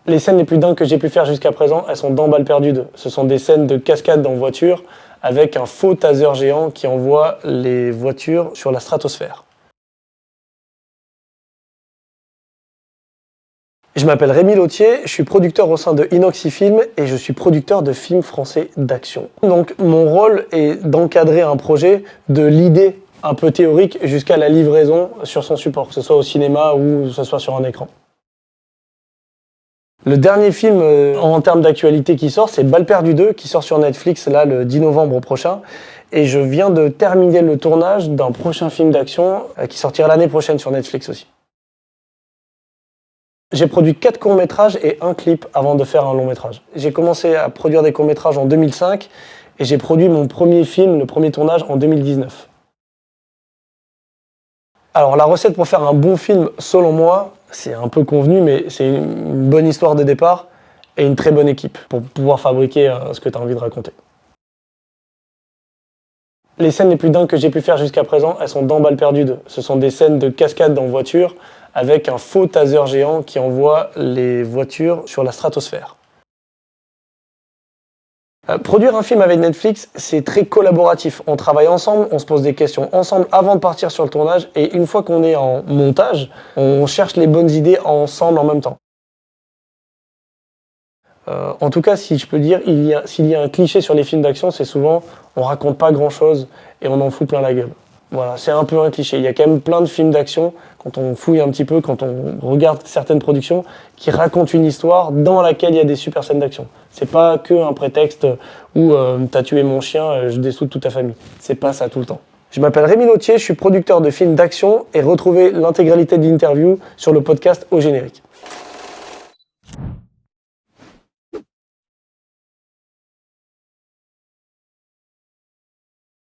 Les scènes les plus dingues que j'ai pu faire jusqu'à présent, elles sont dans Balles perdues 2. Ce sont des scènes de cascade en voiture avec un faux taser géant qui envoie les voitures sur la stratosphère. Je m'appelle Rémi Lautier, je suis producteur au sein de Inoxifilm et je suis producteur de films français d'action. Donc mon rôle est d'encadrer un projet de l'idée un peu théorique jusqu'à la livraison sur son support, que ce soit au cinéma ou que ce soit sur un écran. Le dernier film en termes d'actualité qui sort, c'est Balles perdues 2 qui sort sur Netflix là, le 10 novembre prochain. Et je viens de terminer le tournage d'un prochain film d'action qui sortira l'année prochaine sur Netflix aussi. J'ai produit 4 courts-métrages et un clip avant de faire un long-métrage. J'ai commencé à produire des courts-métrages en 2005 et j'ai produit mon premier film, le premier tournage, en 2019. Alors la recette pour faire un bon film, selon moi, c'est un peu convenu, mais c'est une bonne histoire de départ et une très bonne équipe pour pouvoir fabriquer ce que tu as envie de raconter. Les scènes les plus dingues que j'ai pu faire jusqu'à présent, elles sont dans Balles perdues 2. Ce sont des scènes de cascade en voiture avec un faux taser géant qui envoie les voitures sur la stratosphère. Produire un film avec Netflix, c'est très collaboratif. On travaille ensemble, on se pose des questions ensemble avant de partir sur le tournage et une fois qu'on est en montage, on cherche les bonnes idées ensemble en même temps. En tout cas, si je peux dire, s'il y a un cliché sur les films d'action, c'est souvent on raconte pas grand-chose et on en fout plein la gueule. Voilà, c'est un peu un cliché. Il y a quand même plein de films d'action, quand on fouille un petit peu, quand on regarde certaines productions, qui racontent une histoire dans laquelle il y a des super scènes d'action. C'est pas que un prétexte où t'as tué mon chien, je dessoude toute ta famille. C'est pas ça tout le temps. Je m'appelle Rémi Lautier, je suis producteur de films d'action et retrouvez l'intégralité de l'interview sur le podcast Au Générique.